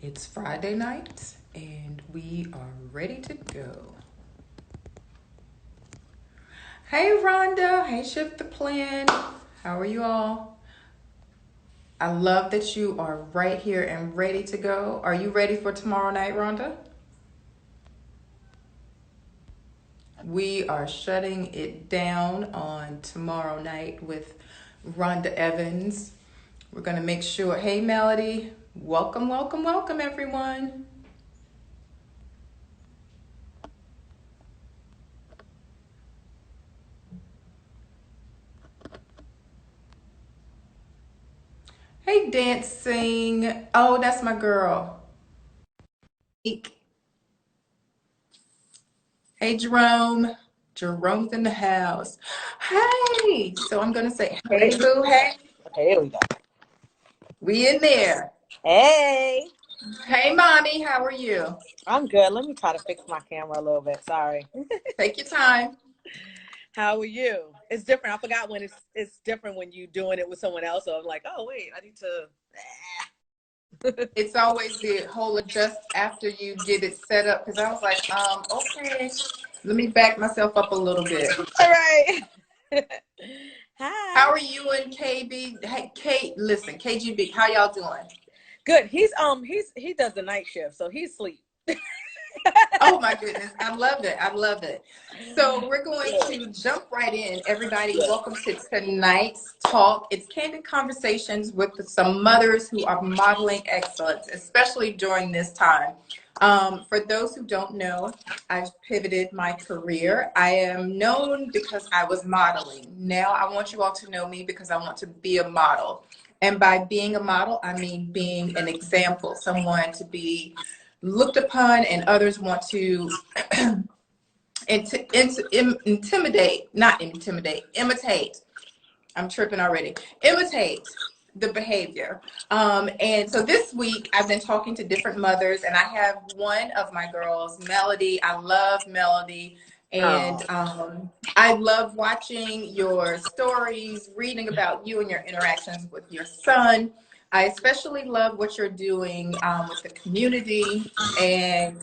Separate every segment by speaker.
Speaker 1: It's Friday night and we are ready to go. Hey Rhonda, hey Shift the Plan. How are you all? I love that you are right here and ready to go. Are you ready for tomorrow night, Rhonda? We are shutting it down on tomorrow night with Rhonda Evans. We're going to make sure. Hey Melody, welcome, welcome, welcome everyone. Hey dancing. Oh, that's my girl. Hey, Jerome. Jerome's in the house. Hey. So I'm going to say, hey, boo. Hey.
Speaker 2: Okay, here we go.
Speaker 1: We in there.
Speaker 2: Hey,
Speaker 1: Hey, mommy. How are you?
Speaker 2: I'm good. Let me try to fix my camera a little bit. Sorry.
Speaker 1: Take your time.
Speaker 2: How are you? It's different. I forgot when it's different when you doing it with someone else. So I'm like, oh wait, I need to.
Speaker 1: It's always the whole adjust after you get it set up because I was like, okay, let me back myself up a little bit.
Speaker 2: All right.
Speaker 1: How
Speaker 2: Hi.
Speaker 1: are you and KB? Hey, Kate, listen, KGB, how y'all doing?
Speaker 2: Good. He does the night shift, so he's asleep.
Speaker 1: Oh my goodness, I love it. I love it. So we're going to jump right in. Everybody, welcome to tonight's talk. It's candid conversations with some mothers who are modeling excellence, especially during this time. For those who don't know, I've pivoted my career. I am known because I was modeling. Now I want you all to know me because I want to be a model. And by being a model, I mean being an example, someone to be looked upon and others want to imitate. I'm tripping already. Imitate the behavior. And so this week I've been talking to different mothers, and I have one of my girls, Melody. I love Melody. And
Speaker 2: Oh,
Speaker 1: I love watching your stories, reading about you and your interactions with your son. I especially love what you're doing with the community. And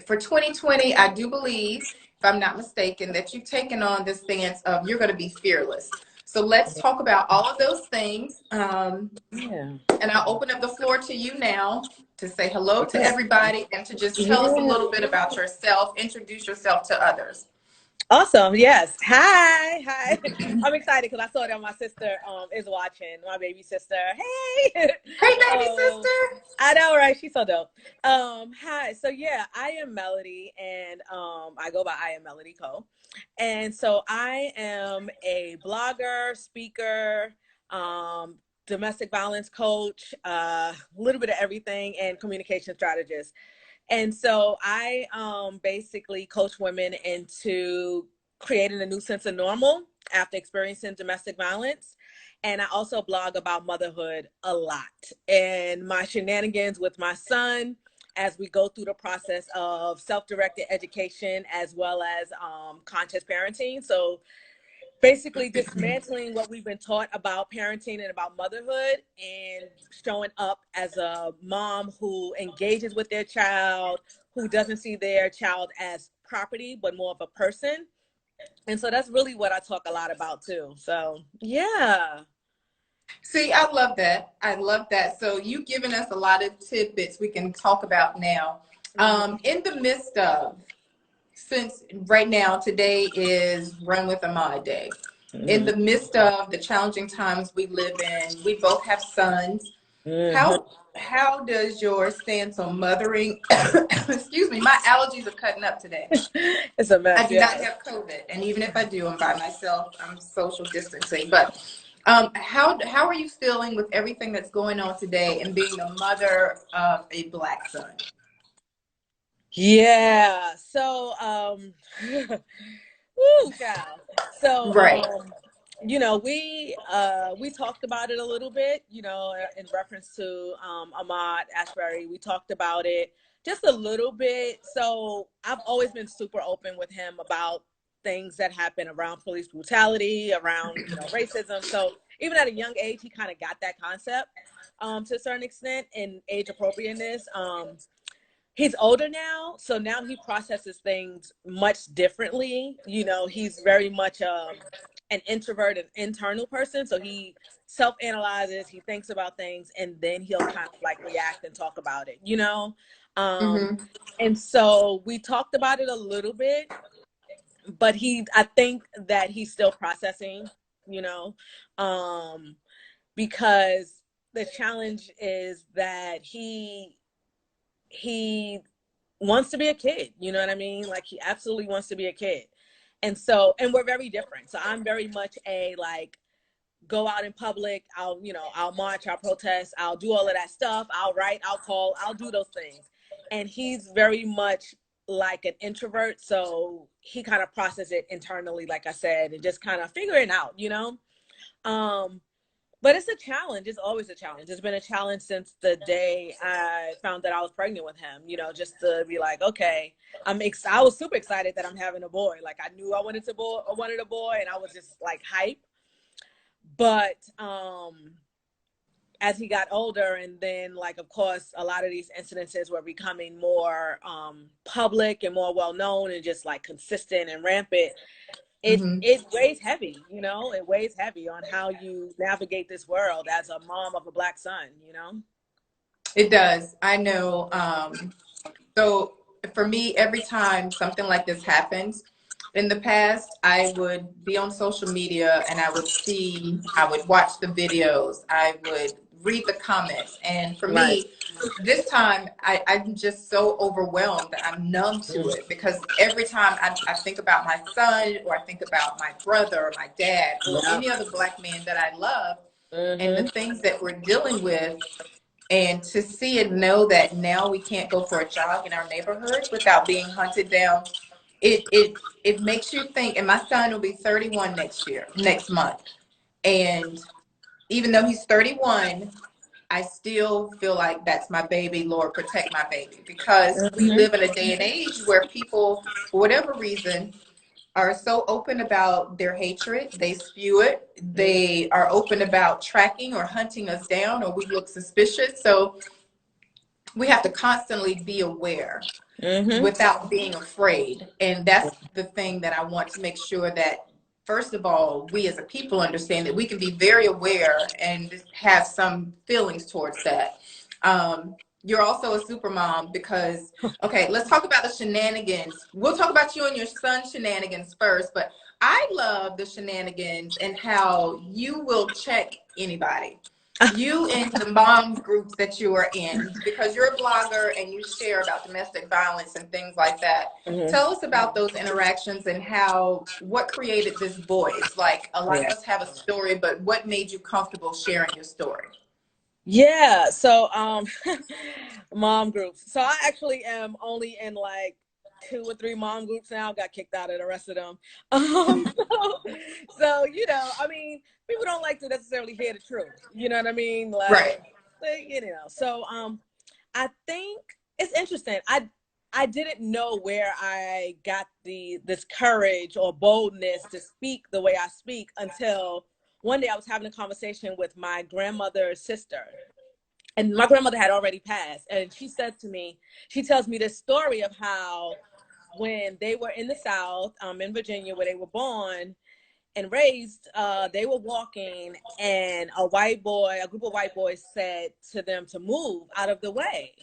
Speaker 1: for 2020, I do believe, if I'm not mistaken, that you've taken on this stance of you're going to be fearless. So let's talk about all of those things.
Speaker 2: yeah.
Speaker 1: And I'll open up the floor to you now to say hello to
Speaker 2: Yeah.
Speaker 1: everybody and to just tell us a
Speaker 2: Yeah.
Speaker 1: little bit about yourself, introduce yourself to others.
Speaker 2: Awesome. Yes. Hi. Hi. I'm excited because I saw that my sister is watching, my baby sister. Hey.
Speaker 1: Hey, baby
Speaker 2: um
Speaker 1: sister.
Speaker 2: I know, right? She's so dope. Hi. So yeah, I am Melody and I go by I am Melody Co. And so I am a blogger, speaker, um, domestic violence coach, a little bit of everything, and communication strategist. And so I basically coach women into creating a new sense of normal after experiencing domestic violence. And I also blog about motherhood a lot and my shenanigans with my son as we go through the process of self-directed education as well as conscious parenting. So basically dismantling what we've been taught about parenting and about motherhood and showing up as a mom who engages with their child, who doesn't see their child as property, but more of a person. And so that's really what I talk a lot about too. So yeah.
Speaker 1: See, I love that. I love that. So you've given us a lot of tidbits we can talk about now. In the midst of, since right now, today is Run with Ahmad Day. In
Speaker 2: Mm-hmm.
Speaker 1: the midst of the challenging times we live in, we both have sons.
Speaker 2: Mm-hmm.
Speaker 1: How does your stance on mothering, excuse me, my allergies are cutting up today.
Speaker 2: It's a
Speaker 1: I
Speaker 2: mess,
Speaker 1: do not
Speaker 2: yeah.
Speaker 1: have COVID, and even if I do, I'm by myself. I'm social distancing. But how are you feeling with everything that's going on today and being the mother of a Black son?
Speaker 2: Yeah. So woo, child. So
Speaker 1: Right.
Speaker 2: we talked about it a little bit, in reference to Ahmad Ashbury. We talked about it just a little bit. So I've always been super open with him about things that happen around police brutality, around, racism. So even at a young age, he kind of got that concept. to a certain extent in age appropriateness. He's older now, so now he processes things much differently. You know, he's very much an introvert and internal person, so he self-analyzes, he thinks about things, and then he'll kind of like react and talk about it, you know.
Speaker 1: Mm-hmm.
Speaker 2: And so we talked about it a little bit, but I think that he's still processing, you know, because the challenge is that he wants to be a kid, you know what I mean? Like, he absolutely wants to be a kid. And so, and we're very different. So I'm very much a like, go out in public, I'll march, I'll protest, I'll do all of that stuff, I'll write, I'll call, I'll do those things. And he's very much like an introvert, so he kind of processes it internally, like I said, and just kind of figuring out, you know. But it's a challenge. It's always a challenge. It's been a challenge since the day I found that I was pregnant with him, you know, just to be like, okay, I was super excited that I'm having a boy. Like, I knew I wanted a boy, and I was just like hype. But as he got older, and then, like, of course, a lot of these incidences were becoming more public and more well known and just like consistent and rampant. It weighs heavy, you know. It weighs heavy on how you navigate this world as a mom of a Black son, you know.
Speaker 1: It does. I know. So for me, every time something like this happens, in the past, I would be on social media and I would watch the videos, I would read the comments. And for
Speaker 2: Right.
Speaker 1: me, this time, I'm just so overwhelmed that I'm numb to it, because every time I think about my son, or I think about my brother or my dad or
Speaker 2: Yeah.
Speaker 1: any other Black man that I love, and the
Speaker 2: Mm-hmm.
Speaker 1: things that we're dealing with, and to see and know that now we can't go for a jog in our neighborhoods without being hunted down, it makes you think. And my son will be 31 next month. And even though he's 31, I still feel like that's my baby. Lord, protect my baby. Because we
Speaker 2: Mm-hmm.
Speaker 1: live in a day and age where people, for whatever reason, are so open about their hatred. They spew it. They are open about tracking or hunting us down, or we look suspicious. So we have to constantly be aware
Speaker 2: Mm-hmm.
Speaker 1: without being afraid. And that's the thing that I want to make sure that, first of all, we as a people understand that we can be very aware and have some feelings towards that. You're also a super mom because, okay, let's talk about the shenanigans. We'll talk about you and your son's shenanigans first, but I love the shenanigans and how you will check anybody. You in the mom groups that you are in, because you're a blogger and you share about domestic violence and things like that.
Speaker 2: Mm-hmm.
Speaker 1: Tell us about those interactions and what created this voice. Like, a lot of
Speaker 2: Yeah.
Speaker 1: us have a story, but what made you comfortable sharing your story?
Speaker 2: Yeah. So mom groups. So I actually am only in like 2 or 3 mom groups now. Got kicked out of the rest of them. So, you know, I mean, people don't like to necessarily hear the truth. You know what I mean? Like,
Speaker 1: Right.
Speaker 2: you know. So I think it's interesting. I didn't know where I got this courage or boldness to speak the way I speak until one day I was having a conversation with my grandmother's sister. And my grandmother had already passed. And she said to me, she tells me this story of how when they were in the South, in Virginia, where they were born and raised, they were walking, and a group of white boys said to them to move out of the way.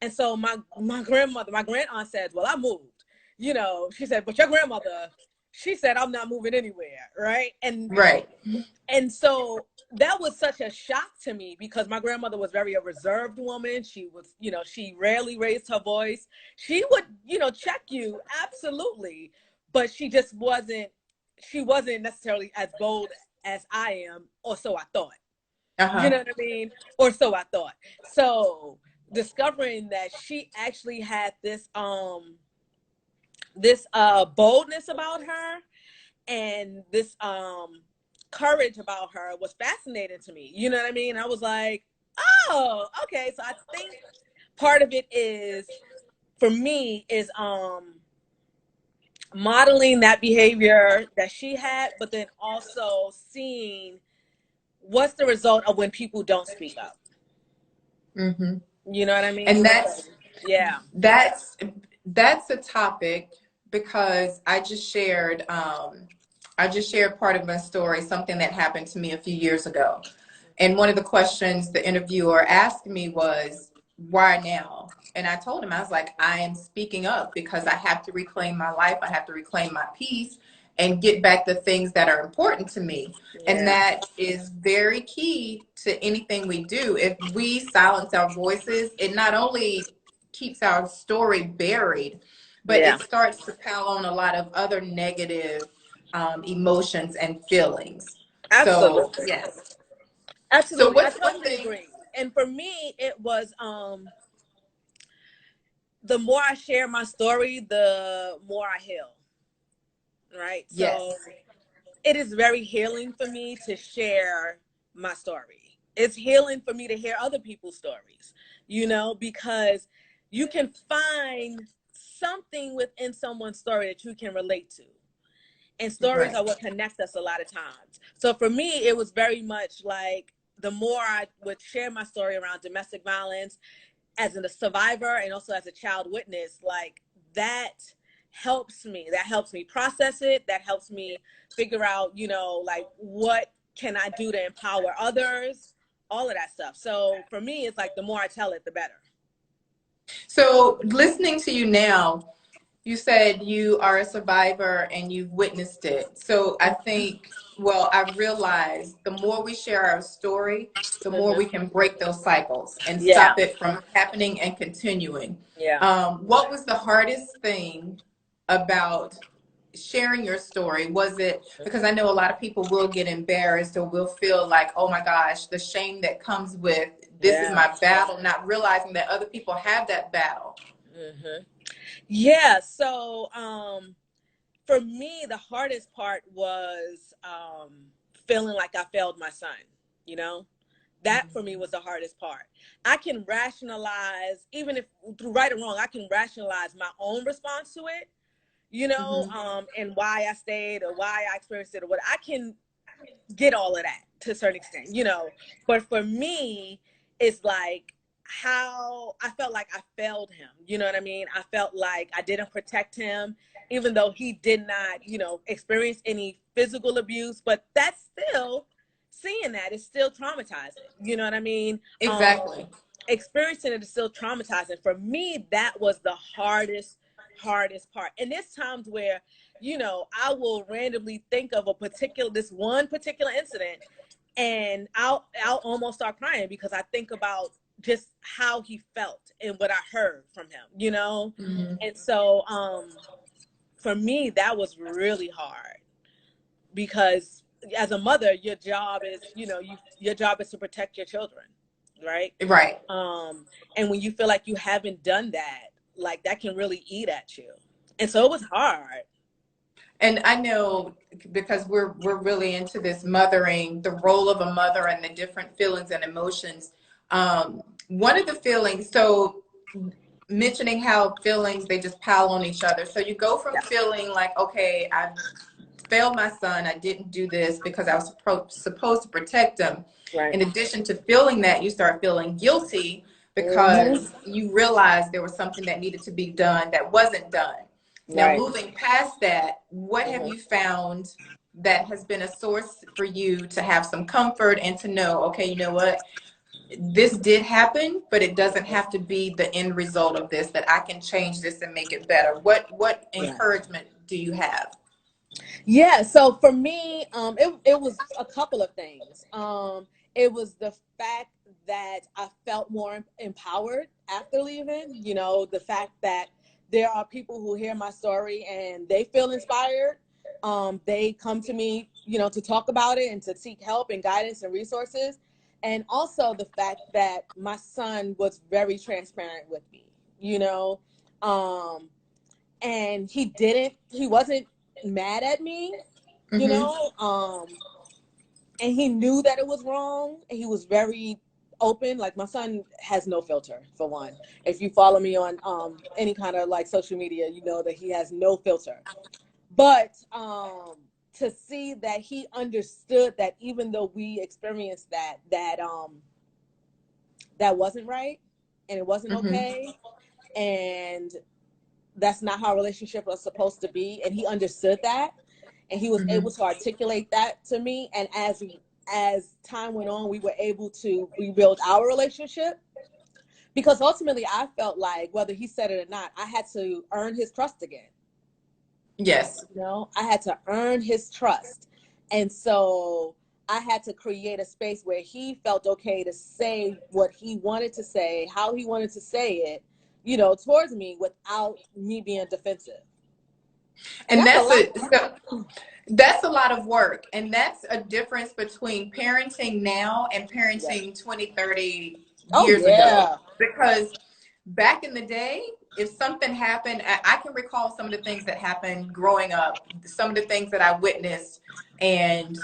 Speaker 2: And so my grand aunt said, well, I moved. You know, she said, but your grandmother, she said, I'm not moving anywhere, right?
Speaker 1: Right.
Speaker 2: And so that was such a shock to me, because my grandmother was very a reserved woman. She was, you know, she rarely raised her voice. She would, you know, check you, absolutely, but she wasn't necessarily as bold as I am, or so I thought. You
Speaker 1: Uh-huh.
Speaker 2: know what I mean? Or so I thought. So discovering that she actually had this boldness about her, and this courage about her, was fascinating to me. You know what I mean? I was like, oh, okay. So I think part of it is, for me, is modeling that behavior that she had, but then also seeing what's the result of when people don't speak up.
Speaker 1: Mm-hmm.
Speaker 2: You know what I mean?
Speaker 1: And
Speaker 2: So, yeah.
Speaker 1: that's a topic because I just shared part of my story, something that happened to me a few years ago. And one of the questions the interviewer asked me was, why now? And I told him, I was like, I am speaking up because I have to reclaim my life. I have to reclaim my peace and get back the things that are important to me. And
Speaker 2: Yeah.
Speaker 1: that is very key to anything we do. If we silence our voices, it not only keeps our story buried, but
Speaker 2: Yeah.
Speaker 1: it starts to pile on a lot of other negative emotions and feelings. So,
Speaker 2: Absolutely.
Speaker 1: yes. So,
Speaker 2: Absolutely. I
Speaker 1: what's one
Speaker 2: totally
Speaker 1: thing?
Speaker 2: agree. And for me, it was the more I share my story, the more I heal. Right. So
Speaker 1: Yes,
Speaker 2: it is very healing for me to share my story. It's healing for me to hear other people's stories, because you can find something within someone's story that you can relate to. And stories
Speaker 1: right.
Speaker 2: are what connect us a lot of times. So for me, it was very much like the more I would share my story around domestic violence as a survivor and also as a child witness, like that helps me process it. That helps me figure out, like what can I do to empower others, all of that stuff. So for me, it's like the more I tell it, the better.
Speaker 1: So, listening to you now, you said you are a survivor and you've witnessed it. So, I think, well, I realized the more we share our story, the more
Speaker 2: Mm-hmm.
Speaker 1: we can break those cycles and
Speaker 2: Yeah.
Speaker 1: stop it from happening and continuing.
Speaker 2: Yeah.
Speaker 1: What was the hardest thing about sharing your story? Was it because I know a lot of people will get embarrassed or will feel like, oh my gosh, the shame that comes with this is
Speaker 2: Yeah.
Speaker 1: my battle, not realizing that other people have that battle?
Speaker 2: Mm-hmm. Yeah. So, for me, the hardest part was feeling like I failed my son. You know, that for me was the hardest part. I can rationalize, even if through right or wrong, I can rationalize my own response to it,
Speaker 1: Mm-hmm.
Speaker 2: and why I stayed or why I experienced it or what. I can get all of that to a certain extent. But for me, it's like how I felt like I failed him. You know what I mean? I felt like I didn't protect him, even though he did not, experience any physical abuse. But that's still, seeing that is still traumatizing. You know what I mean?
Speaker 1: Exactly.
Speaker 2: Experiencing it is still traumatizing. For me, that was the hardest part. And there's times where, I will randomly think of this one particular incident, and I'll almost start crying because I think about just how he felt and what I heard from him.
Speaker 1: Mm-hmm.
Speaker 2: And so for me, that was really hard because as a mother, your job is, your job is to protect your children, right?
Speaker 1: Right.
Speaker 2: And when you feel like you haven't done that, like that can really eat at you. And so it was hard.
Speaker 1: And I know because we're really into this mothering, the role of a mother and the different feelings and emotions. One of the feelings, so mentioning how feelings they just pile on each other. So you go from
Speaker 2: Yeah.
Speaker 1: feeling like, okay, I failed my son, I didn't do this because I was supposed to protect him.
Speaker 2: Right.
Speaker 1: In addition to feeling that, you start feeling guilty
Speaker 2: Mm-hmm.
Speaker 1: because you realize there was something that needed to be done that wasn't done. Now,
Speaker 2: Right.
Speaker 1: moving past that, what have
Speaker 2: Mm-hmm.
Speaker 1: you found that has been a source for you to have some comfort and to know, okay, you know what? This did happen, but it doesn't have to be the end result of this, that I can change this and make it better. What
Speaker 2: Right.
Speaker 1: encouragement do you have?
Speaker 2: Yeah, so for me, it was a couple of things. It was the fact that I felt more empowered after leaving. The fact that there are people who hear my story and they feel inspired. They come to me, to talk about it and to seek help and guidance and resources. And also the fact that my son was very transparent with me, you know. Um, and he wasn't mad at me, you
Speaker 1: Mm-hmm.
Speaker 2: know and he knew that it was wrong, and he was very open. Like, my son has no filter, for one. If you follow me on any kind of like social media, you know that he has no filter. But to see that he understood that even though we experienced that that wasn't right and it wasn't okay. And that's not how a relationship was supposed to be. And he understood that. And he was able to articulate that to me. And as time went on, we were able to rebuild our relationship. Because ultimately, I felt like, whether he said it or not, I had to earn his trust again.
Speaker 1: Yes.
Speaker 2: You know, I had to earn his trust. And so I had to create a space where he felt okay to say what he wanted to say, how he wanted to say it, you know, towards me without me being defensive.
Speaker 1: And that's a lot of work. And that's a difference between parenting now and parenting 20, 30 years ago. Because back in the day, if something happened, I can recall some of the things that happened growing up, some of the things that I witnessed, and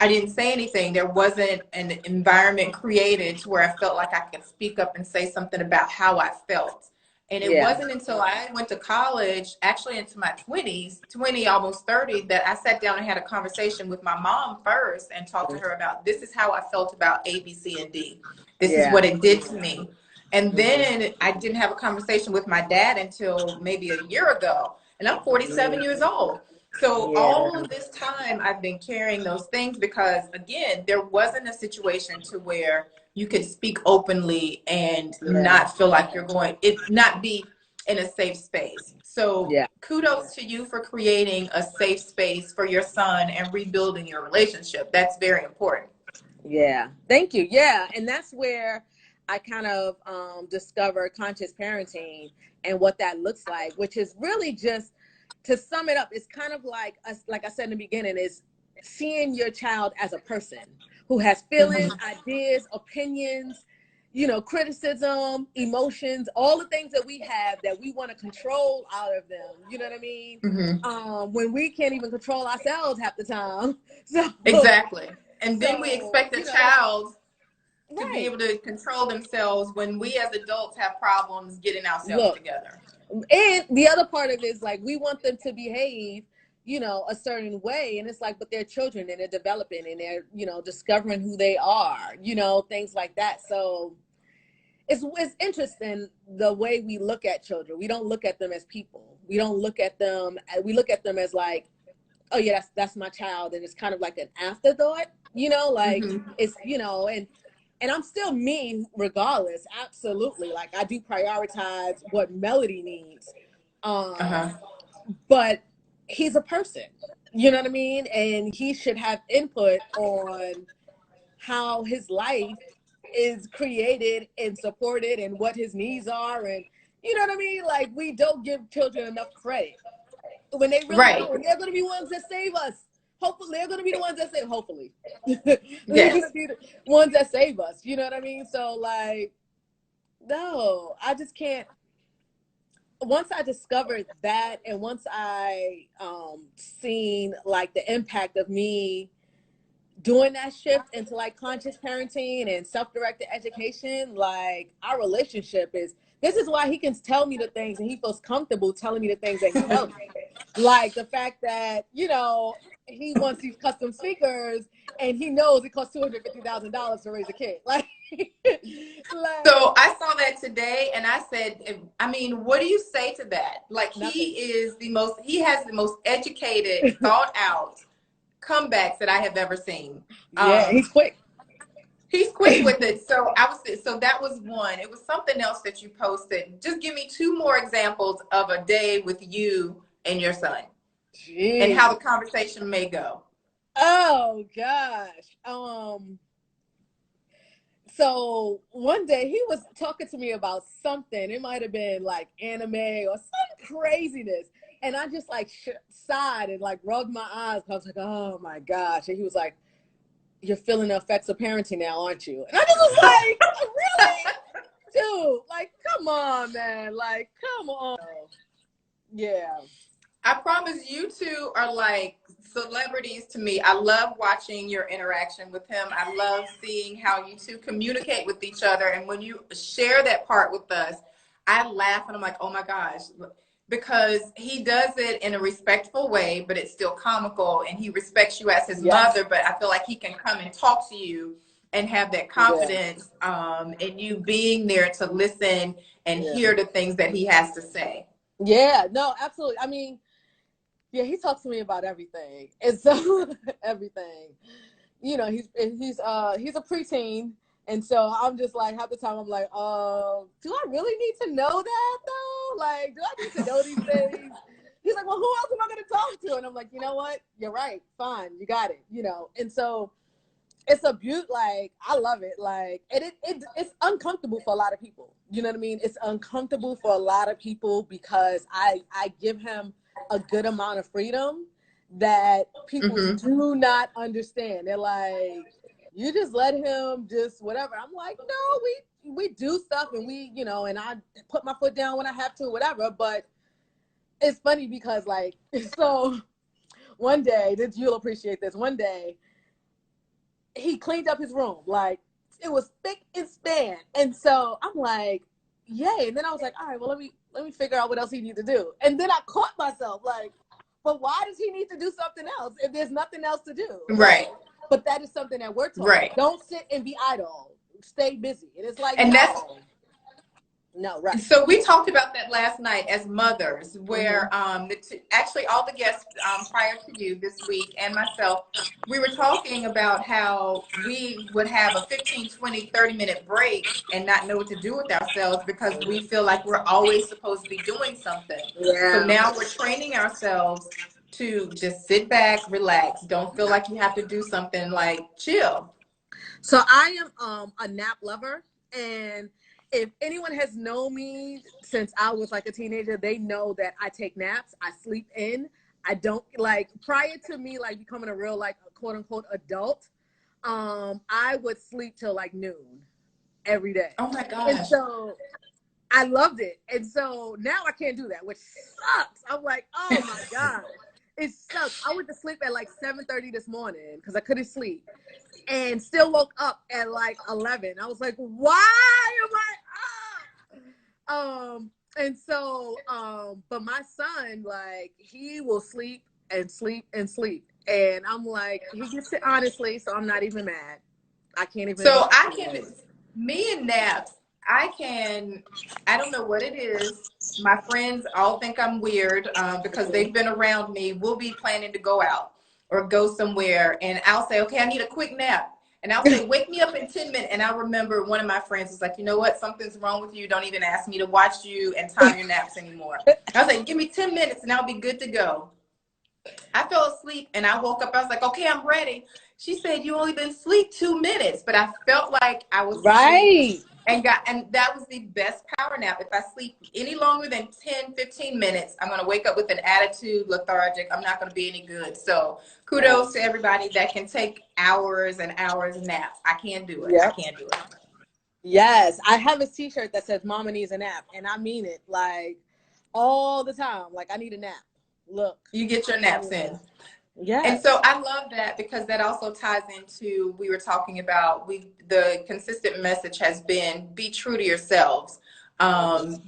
Speaker 1: I didn't say anything. There wasn't an environment created to where I felt like I could speak up and say something about how I felt. And it wasn't until I went to college, actually into my 20s, 20, almost 30, that I sat down and had a conversation with my mom first and talked to her about, this is how I felt about A, B, C, and D. This is what it did to me. And then I didn't have a conversation with my dad until maybe a year ago. And I'm 47 years old. So all of this time I've been carrying those things because, again, there wasn't a situation to where you could speak openly and not feel like you're not be in a safe space. So kudos to you for creating a safe space for your son and rebuilding your relationship. That's very important.
Speaker 2: Yeah. Thank you. Yeah. And that's where I kind of discovered conscious parenting and what that looks like, which is really just, to sum it up, it's kind of like I said in the beginning, is seeing your child as a person who has feelings, ideas, opinions, you know, criticism, emotions, all the things that we have that we want to control out of them. You know what I mean? When we can't even control ourselves half the time. So
Speaker 1: exactly. And then we expect a child to be able to control themselves when we as adults have problems getting ourselves together.
Speaker 2: And the other part of it is like, we want them to behave, you know, a certain way. And it's like, but they're children and they're developing and they're, you know, discovering who they are, you know, things like that. So it's interesting the way we look at children. We don't look at them as people. We don't look at them. We look at them as like, oh yeah, that's my child. And it's kind of like an afterthought, you know, like it's, you know, and I'm still me regardless. Absolutely. Like I do prioritize what Melody needs. But he's a person, you know what I mean? And he should have input on how his life is created and supported and what his needs are. And you know what I mean? Like we don't give children enough credit when they really do. And they're going to be ones that save us. Hopefully, they're going to be the ones that save. Hopefully, they're going to be the ones that save us. You know what I mean? So, like, no, I just can't. Once I discovered that, and once I seen like the impact of me doing that shift into like conscious parenting and self-directed education, like our relationship is. This is why he can tell me the things and he feels comfortable telling me the things that he tells me. Like the fact that, you know, he wants these custom speakers and he knows it costs $250,000 to raise a kid. Like,
Speaker 1: so I saw that today and I said, I mean, what do you say to that? Like he has the most educated, thought out comebacks that I have ever seen.
Speaker 2: He's quick.
Speaker 1: He's quick with it. So that was one. It was something else that you posted. Just give me two more examples of a day with you and your son. Jeez. And how the conversation may go.
Speaker 2: Oh gosh. So one day he was talking to me about something. It might have been like anime or some craziness. And I just like sighed and like rubbed my eyes. I was like, oh my gosh. And he was like, you're feeling the effects of parenting now, aren't you? And I just was like, really? Dude, like, come on, man. Like, come on. Yeah.
Speaker 1: I promise you two are like celebrities to me. I love watching your interaction with him. I love seeing how you two communicate with each other. And when you share that part with us, I laugh and I'm like, oh my gosh. Because he does it in a respectful way, but it's still comical, and he respects you as his mother, but I feel like he can come and talk to you and have that
Speaker 2: Yeah.
Speaker 1: confidence in you being there to listen and
Speaker 2: Yeah.
Speaker 1: hear the things that he has to say.
Speaker 2: Yeah. No, absolutely. I mean, yeah, he talks to me about everything. And so everything. You know, he's a preteen. And so I'm just like, half the time I'm like, do I really need to know that though? Like, do I need to know these things? He's like, well, who else am I going to talk to? And I'm like, you know what? You're right. Fine. You got it. You know? And so it's a beaut. Like, I love it. Like, and it's uncomfortable for a lot of people. You know what I mean? It's uncomfortable for a lot of people because I give him a good amount of freedom that people
Speaker 1: Mm-hmm.
Speaker 2: do not understand. They're like, you just let him just whatever. I'm like, no, we do stuff and we, you know, and I put my foot down when I have to, whatever. But it's funny because like, so one day, you'll appreciate this. One day, he cleaned up his room. Like, it was spick and span. And so I'm like, yay. And then I was like, all right, well, let me figure out what else he needs to do. And then I caught myself like, but why does he need to do something else if there's nothing else to do?
Speaker 1: Right.
Speaker 2: Like, but that is something that we're taught.
Speaker 1: Right.
Speaker 2: Don't sit and be idle. Stay busy. And it's like,
Speaker 1: And that's
Speaker 2: no, right.
Speaker 1: so we talked about that last night as mothers, where actually all the guests prior to you this week and myself, we were talking about how we would have a 15, 20, 30-minute break and not know what to do with ourselves because we feel like we're always supposed to be doing something. So
Speaker 2: Yeah.
Speaker 1: now we're training ourselves to just sit back, relax. Don't feel like you have to do something, like chill.
Speaker 2: So I am a nap lover, and if anyone has known me since I was like a teenager, they know that I take naps. I sleep in. I don't like prior to me like becoming a real like quote unquote adult. I would sleep till like noon every day,
Speaker 1: Oh my
Speaker 2: and
Speaker 1: gosh.
Speaker 2: so I loved it. And so now I can't do that, which sucks. I'm like, oh my god, it sucks. I went to sleep at like 7:30 this morning because I couldn't sleep and still woke up at like 11. I was like, why am I up? And so, but my son, like, he will sleep and sleep and sleep. And I'm like, he gets it honestly, so I'm not even mad. I can't even.
Speaker 1: So I can, me and naps, I don't know what it is. My friends all think I'm weird because they've been around me. We'll be planning to go out or go somewhere, and I'll say, okay, I need a quick nap. And I'll say, wake me up in 10 minutes. And I remember one of my friends was like, you know what? Something's wrong with you. Don't even ask me to watch you and time your naps anymore. I was like, give me 10 minutes and I'll be good to go. I fell asleep and I woke up. I was like, okay, I'm ready. She said, you only been asleep 2 minutes, but I felt like I was asleep
Speaker 2: Right.
Speaker 1: and that was the best power nap. If I sleep any longer than 10, 15 minutes, I'm going to wake up with an attitude, lethargic. I'm not going to be any good. So kudos to everybody that can take hours and hours naps. I can't do it. I
Speaker 2: Yep.
Speaker 1: can't do it.
Speaker 2: Yes. I have a t-shirt that says Mama needs a nap. And I mean it like all the time. Like, I need a nap. Look.
Speaker 1: You get your naps in.
Speaker 2: Yes.
Speaker 1: And so I love that because that also ties into, we were talking about, the consistent message has been, be true to yourselves.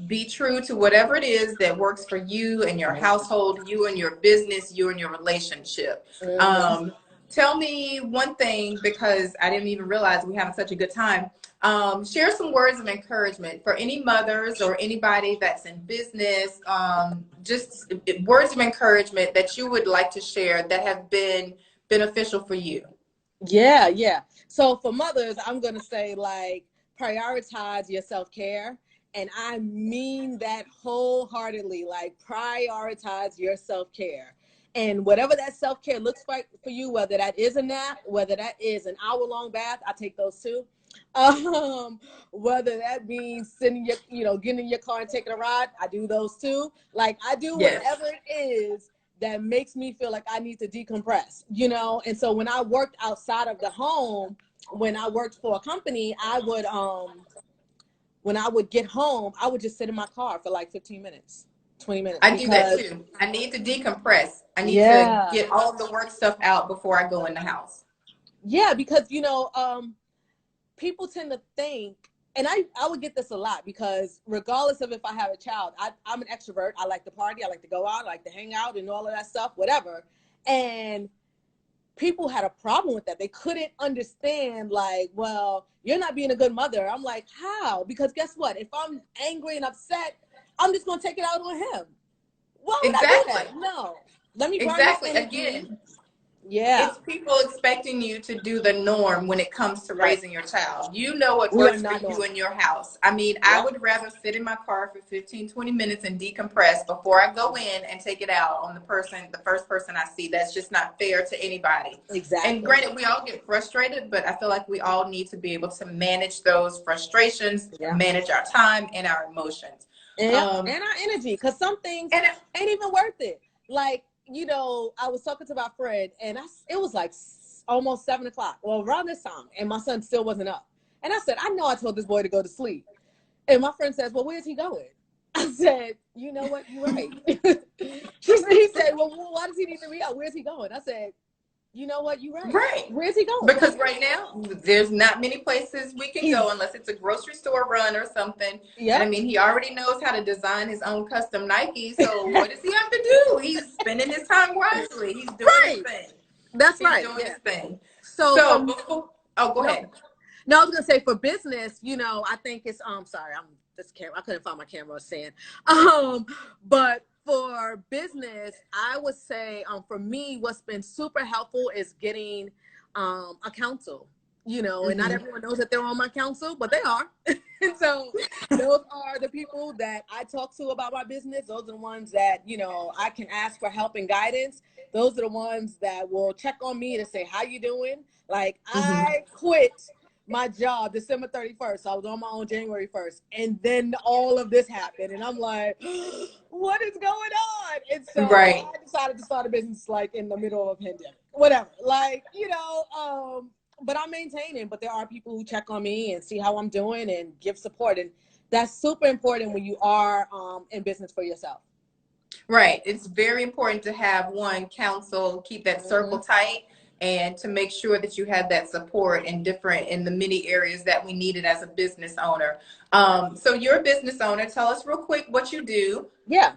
Speaker 1: Be true to whatever it is that works for you and your household, you and your business, you and your relationship. Tell me one thing, because I didn't even realize we having such a good time. Share some words of encouragement for any mothers or anybody that's in business, just words of encouragement that you would like to share that have been beneficial for you.
Speaker 2: Yeah. So for mothers, I'm going to say, like, prioritize your self-care. And I mean that wholeheartedly, like, prioritize your self-care. And whatever that self-care looks like for you, whether that is a nap, whether that is an hour-long bath, I take those too. Whether that means getting in your car and taking a ride, I do those too. Like, I do whatever it is that makes me feel like I need to decompress, And so when I worked outside of the home, when I worked for a company, I would, when I would get home, I would just sit in my car for like 15 minutes, 20 minutes.
Speaker 1: I do that too. I need to decompress. I need to get all the work stuff out before I go in the house.
Speaker 2: Yeah, because, people tend to think, and I would get this a lot, because regardless of if I have a child, I'm an extrovert. I like to party. I like to go out. I like to hang out and all of that stuff, whatever. And people had a problem with that. They couldn't understand, like, well, you're not being a good mother. I'm like, how? Because guess what? If I'm angry and upset, I'm just going to take it out on him. Why would I do that? No. Let me burn this energy.
Speaker 1: Again,
Speaker 2: yeah.
Speaker 1: It's people expecting you to do the norm when it comes to raising your child. You know what works for you in your house. I mean, I would rather sit in my car for 15, 20 minutes and decompress before I go in and take it out on the first person I see. That's just not fair to anybody.
Speaker 2: Exactly.
Speaker 1: And granted, we all get frustrated, but I feel like we all need to be able to manage those frustrations, manage our time and our emotions.
Speaker 2: And our energy, because some things ain't even worth it. Like, you know, I was talking to my friend, and it was like almost 7 o'clock, well, around this time, and my son still wasn't up. And I said, I know I told this boy to go to sleep. And my friend says, well, where's he going? I said, you know what, you're right. He said, well, why does he need to be out? Where's he going? I said, you know what, you're right.
Speaker 1: Right.
Speaker 2: Where's he going?
Speaker 1: Because right now, there's not many places we can go unless it's a grocery store run or something. Yeah. And I mean, he already knows how to design his own custom Nike. So what does he have to do? He's spending his time wisely. He's doing his thing.
Speaker 2: That's right.
Speaker 1: He's doing his thing.
Speaker 2: So
Speaker 1: go ahead.
Speaker 2: No, I was gonna say for business, you know, I think it's sorry, I couldn't find my camera stand. But for business, I would say for me, what's been super helpful is getting a counsel, you know, and not everyone knows that they're on my counsel, but they are. And so those are the people that I talk to about my business. Those are the ones that, you know, I can ask for help and guidance. Those are the ones that will check on me to say, how you doing? Like I quit my job December 31st. I was on my own January 1st. And then all of this happened. And I'm like, what is going on? And so I decided to start a business like in the middle of a pandemic. Whatever. Like, you know, but I'm maintaining. But there are people who check on me and see how I'm doing and give support. And that's super important when you are in business for yourself.
Speaker 1: Right. It's very important to have one counsel, keep that circle tight, and to make sure that you have that support in the many areas that we needed as a business owner. So you're a business owner. Tell us real quick what you do.
Speaker 2: Yeah.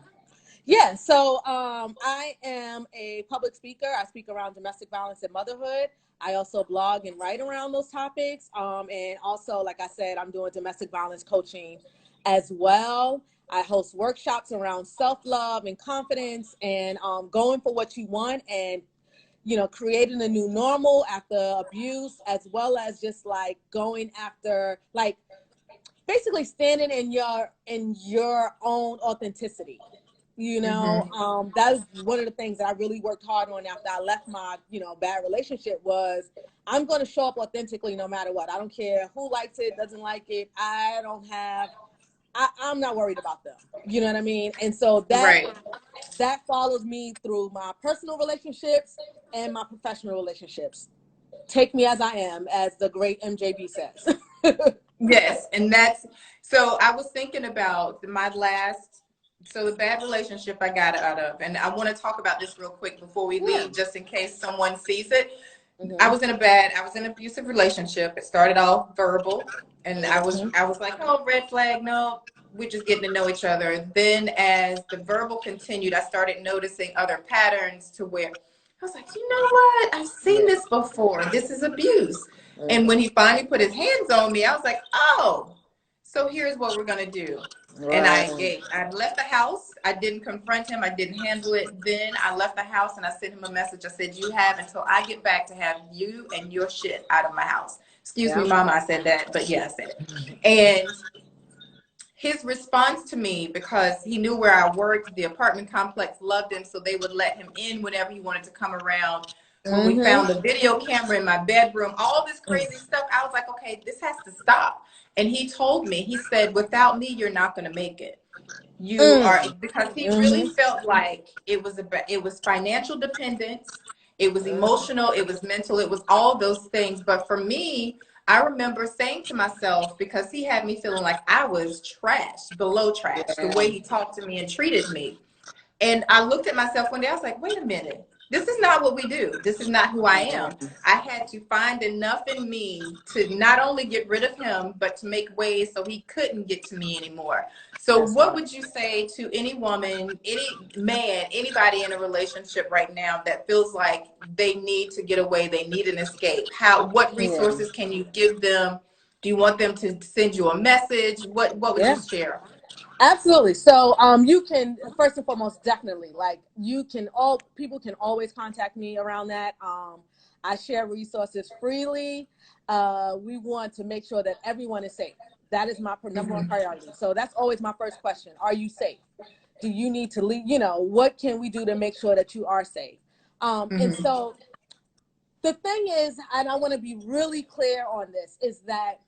Speaker 2: So I am a public speaker. I speak around domestic violence and motherhood. I also blog and write around those topics. And also, like I said, I'm doing domestic violence coaching as well. I host workshops around self-love and confidence and going for what you want and, you know, creating a new normal after abuse, as well as just like going after, like basically standing in your own authenticity. You know, that was one of the things that I really worked hard on after I left my, you know, bad relationship was I'm going to show up authentically no matter what. I don't care who likes it, doesn't like it. I'm not worried about them. You know what I mean? And so that follows me through my personal relationships and my professional relationships. Take me as I am, as the great MJB says.
Speaker 1: Yes. And so I was thinking about the bad relationship I got out of, and I want to talk about this real quick before we leave, just in case someone sees it. I was in an abusive relationship. It started off verbal, and I was like, oh, red flag, no, we're just getting to know each other. Then as the verbal continued, I started noticing other patterns to where I was like, you know what? I've seen this before. This is abuse. And when he finally put his hands on me, I was like, oh, so here's what we're going to do. And I left the house. I didn't confront him. I didn't handle it. Then I left the house and I sent him a message. I said, you have until I get back to have you and your shit out of my house. Excuse me, Mama, I said that, but yeah, I said it. And his response to me, because he knew where I worked, the apartment complex loved him, so they would let him in whenever he wanted to come around. When we found the video camera in my bedroom, all this crazy stuff, I was like, okay, this has to stop. And he told me, he said, without me, you're not going to make it. You are, because he really felt like it was financial dependence. It was emotional. It was mental. It was all those things. But for me, I remember saying to myself, because he had me feeling like I was trash, below trash, the way he talked to me and treated me. And I looked at myself one day, I was like, wait a minute. this is not what we do. This is not who I am. I had to find enough in me to not only get rid of him, but to make ways so he couldn't get to me anymore. So
Speaker 2: That's
Speaker 1: what
Speaker 2: right.
Speaker 1: would you say to any woman, any man, anybody in a relationship right now that feels like they need to get away, they need an escape? What
Speaker 2: Yeah.
Speaker 1: resources can you give them? Do you want them to send you a message? What would you
Speaker 2: Yeah.
Speaker 1: share?
Speaker 2: Absolutely. So you can, first and foremost, definitely, like, you can, all people can always contact me around that. I share resources freely. We want to make sure that everyone is safe. That is my number one priority. So that's always my first question. Are you safe? Do you need to leave? You know, what can we do to make sure that you are safe? And so the thing is, and I want to be really clear on this, is that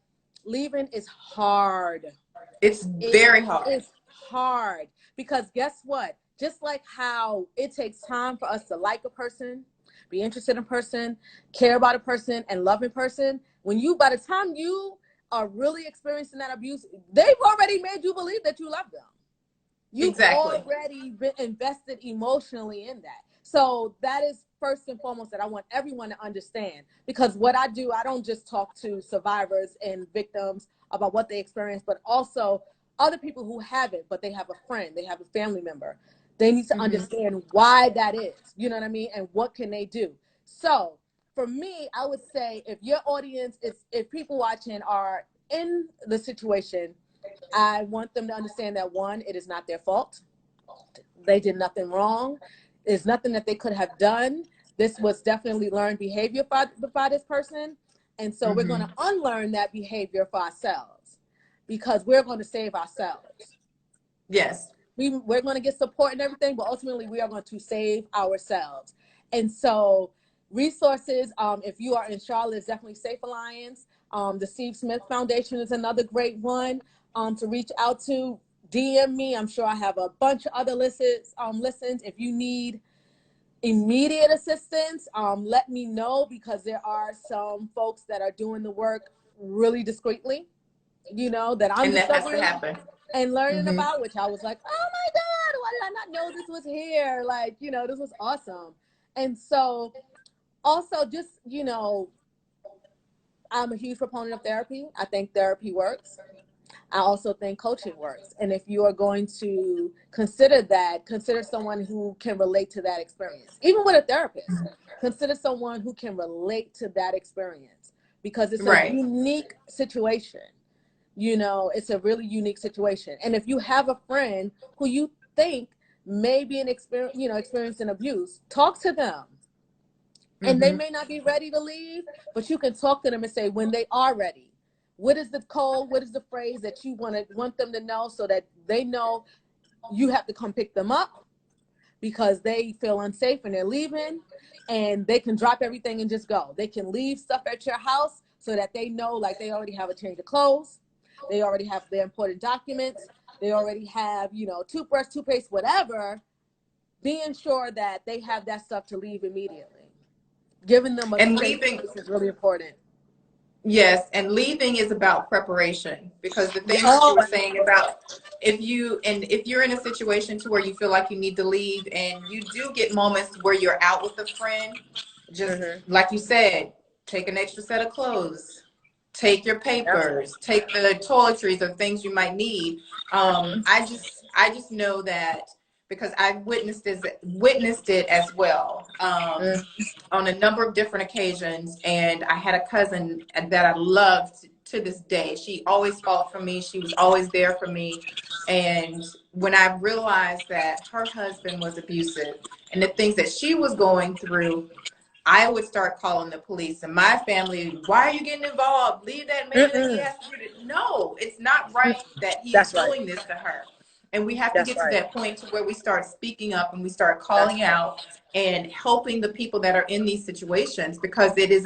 Speaker 2: leaving is hard.
Speaker 1: It's
Speaker 2: It
Speaker 1: very hard.
Speaker 2: is hard because guess what? Just like how it takes time for us to like a person, be interested in a person, care about a person, and love a person, by the time you are really experiencing that abuse, they've already made you believe that you love them. You've
Speaker 1: Exactly.
Speaker 2: already been invested emotionally in that. So that is first and foremost that I want everyone to understand, because what I do, I don't just talk to survivors and victims about what they experience, but also other people who haven't, but they have a friend, they have a family member. They need to understand why that is, you know what I mean? And what can they do? So for me, I would say if your audience is, if people watching are in the situation, I want them to understand that, one, it is not their fault. They did nothing wrong. There's nothing that they could have done. This was definitely learned behavior by this person. And so we're going to unlearn that behavior for ourselves, because we're going to save ourselves.
Speaker 1: Yes.
Speaker 2: We're going to get support and everything, but ultimately we are going to save ourselves. And so resources, if you are in Charlotte, is definitely Safe Alliance. The Steve Smith Foundation is another great one to reach out to. DM me. I'm sure I have a bunch of other listens. If you need immediate assistance, let me know, because there are some folks that are doing the work really discreetly, you know, that I'm
Speaker 1: And that has to
Speaker 2: discovering
Speaker 1: happen.
Speaker 2: and learning about, which I was like, oh my God, why did I not know this was here? Like, you know, this was awesome. And so also just, you know, I'm a huge proponent of therapy. I think therapy works. I also think coaching works. And if you are going to consider that, consider someone who can relate to that experience. Even with a therapist, consider someone who can relate to that experience, because it's a
Speaker 1: Right.
Speaker 2: unique situation. You know, it's a really unique situation. And if you have a friend who you think may be experiencing abuse, talk to them. And they may not be ready to leave, but you can talk to them and say, when they are ready, what is the code? What is the phrase that you want them to know, so that they know you have to come pick them up because they feel unsafe and they're leaving, and they can drop everything and just go. They can leave stuff at your house so that they know, like, they already have a change of clothes. They already have their important documents. They already have, you know, toothbrush, toothpaste, whatever, being sure that they have that stuff to leave immediately. Giving them a
Speaker 1: And
Speaker 2: safe
Speaker 1: leaving,
Speaker 2: place is really important.
Speaker 1: yes, and leaving is about preparation, because the things that you
Speaker 2: Oh,
Speaker 1: were saying about if you're in a situation to where you feel like you need to leave, and you do get moments where you're out with a friend, just like you said, take an extra set of clothes, take your papers, take the toiletries or things you might need. I just know that because I witnessed it as well, on a number of different occasions. And I had a cousin that I loved to this day. She always fought for me. She was always there for me. And when I realized that her husband was abusive and the things that she was going through, I would start calling the police, and my family, why are you getting involved? Leave that man. He has to do it. No, it's not right that he is
Speaker 2: that's right.
Speaker 1: doing this to her. And we have to
Speaker 2: That's
Speaker 1: get to
Speaker 2: right.
Speaker 1: that point to where we start speaking up and we start
Speaker 2: That's
Speaker 1: calling out and helping the people that are in these situations, because it is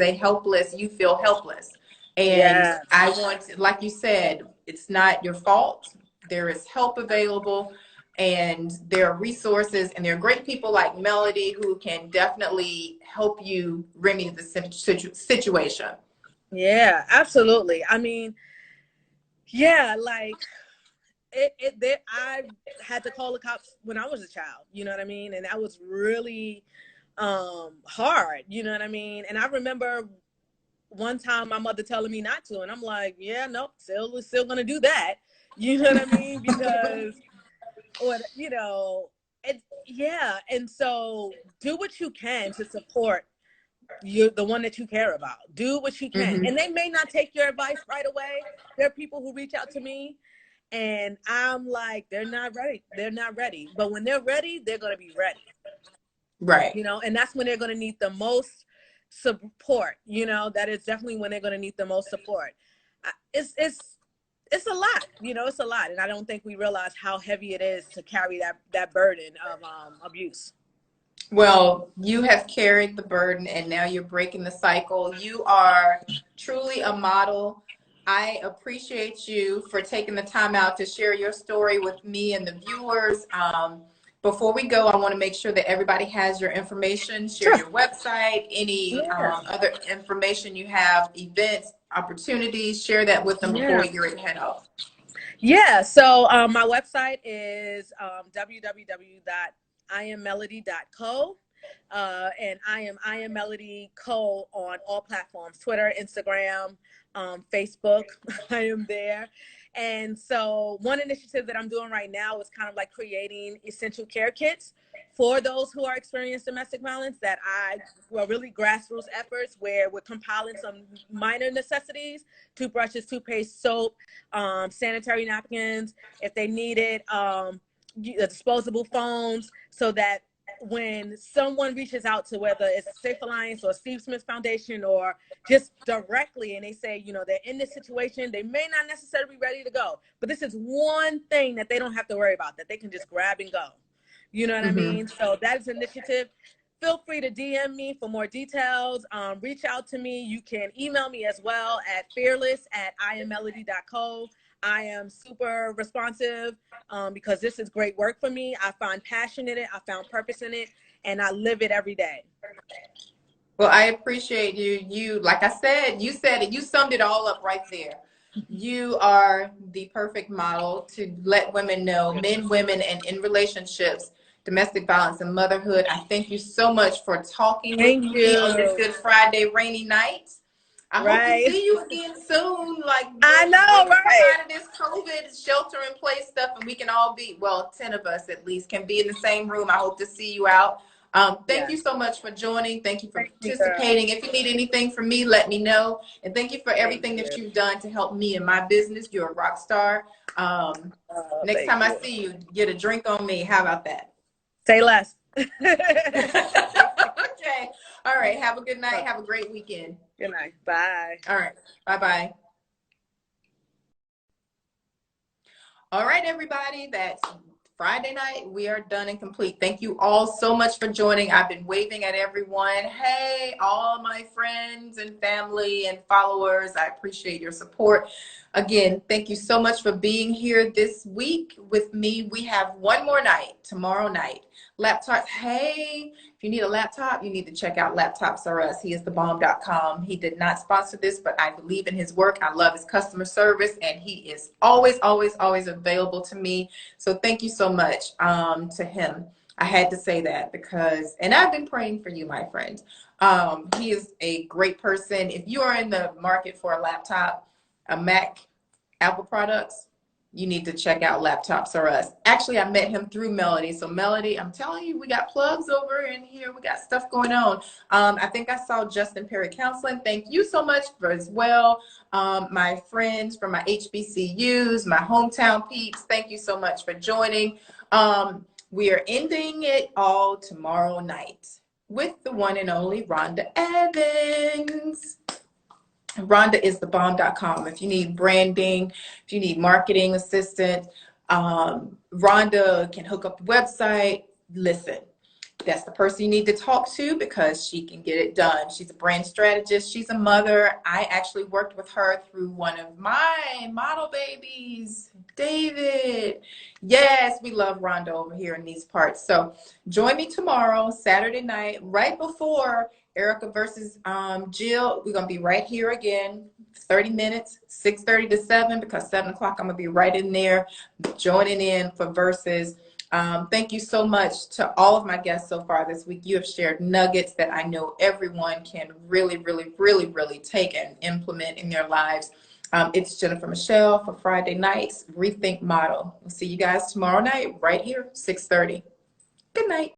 Speaker 1: you feel helpless. And
Speaker 2: yeah.
Speaker 1: I want to, like you said, it's not your fault. There is help available, and there are resources, and there are great people like Melody who can definitely help you remedy the situation.
Speaker 2: Yeah, absolutely. I mean, yeah, like I had to call the cops when I was a child, you know what I mean? And that was really hard, you know what I mean? And I remember one time my mother telling me not to, and I'm like, yeah, nope, still gonna do that. You know what I mean? Because what, you know, it, yeah. And so do what you can to support the one that you care about. Do what you can. And they may not take your advice right away. There are people who reach out to me and I'm like, they're not ready. They're not ready. But when they're ready, they're going to be ready.
Speaker 1: Right.
Speaker 2: You know, and that's when they're going to need the most support. You know, that is definitely when they're going to need the most support. It's a lot, you know, it's a lot. And I don't think we realize how heavy it is to carry that burden of abuse.
Speaker 1: Well, you have carried the burden and now you're breaking the cycle. You are truly a model. I appreciate you for taking the time out to share your story with me and the viewers. Before we go, I want to make sure that everybody has your information. Share your website, any other information you have, events, opportunities. Share that with them before we get ready to head off.
Speaker 2: Yeah, so my website is www.iammelody.co. And I am Melody Co on all platforms, Twitter, Instagram, Facebook. I am there. And so one initiative that I'm doing right now is kind of like creating essential care kits for those who are experiencing domestic violence really grassroots efforts where we're compiling some minor necessities, toothbrushes, toothpaste, soap, sanitary napkins, if they need it, disposable phones, so that when someone reaches out to whether it's Safe Alliance or Steve Smith Foundation or just directly and they say, you know, they're in this situation, they may not necessarily be ready to go, but this is one thing that they don't have to worry about, that they can just grab and go. You know what I mean? So that is an initiative. Feel free to DM me for more details. Reach out to me. You can email me as well at fearless@iammelody.co. I am super responsive because this is great work for me. I find passion in it. I found purpose in it, and I live it every day.
Speaker 1: Well, I appreciate you. Like I said, you said it. You summed it all up right there. You are the perfect model to let women know, men, women, and in relationships, domestic violence and motherhood. I thank you so much for talking with me on this Good Friday rainy night. I hope to see you again soon. Like,
Speaker 2: I know,
Speaker 1: right? Come out of this COVID shelter in place stuff, and we can all be, well, 10 of us at least can be in the same room. I hope to see you out. Thank you so much for joining. Thank you for participating. If you need anything from me, let me know. And thank you for everything that you've done to help me in my business. You're a rock star. Next time I see you, get a drink on me. How about that?
Speaker 2: Say less.
Speaker 1: Okay. All right. Have a good night. Have a great weekend.
Speaker 2: Good night. Bye.
Speaker 1: All right. Bye-bye. All right, everybody. That's Friday night. We are done and complete. Thank you all so much for joining. I've been waving at everyone. Hey, all my friends and family and followers. I appreciate your support. Again, thank you so much for being here this week with me. We have one more night, tomorrow night. Laptops. Hey, if you need a laptop, you need to check out Laptops R Us. He is thebomb.com. He did not sponsor this, but I believe in his work. I love his customer service, and he is always, always, always available to me. So thank you so much to him. I had to say that because, and I've been praying for you, my friend. He is a great person. If you are in the market for a laptop, a Mac, Apple products, you need to check out Laptops R Us. Actually, I met him through Melody. So Melody, I'm telling you, we got plugs over in here. We got stuff going on. I think I saw Justin Perry Counseling. Thank you so much for as well. My friends from my HBCUs, my hometown peeps, thank you so much for joining. We are ending it all tomorrow night with the one and only Rhonda Evans. Rhonda is thebomb.com. If you need branding, if you need marketing assistant, Rhonda can hook up the website. Listen, that's the person you need to talk to because she can get it done. She's a brand strategist. She's a mother. I actually worked with her through one of my model babies, David. Yes, we love Rhonda over here in these parts. So join me tomorrow, Saturday night, right before Erica versus Jill. We're going to be right here again, 30 minutes, 6:30 to 7, because 7 o'clock I'm going to be right in there joining in for versus Thank you so much to all of my guests so far this week. You have shared nuggets that I know everyone can really, really, really, really take and implement in their lives. It's Jennifer Michelle for Friday nights, Rethink Model. We'll see you guys tomorrow night right here, 6:30. Good night.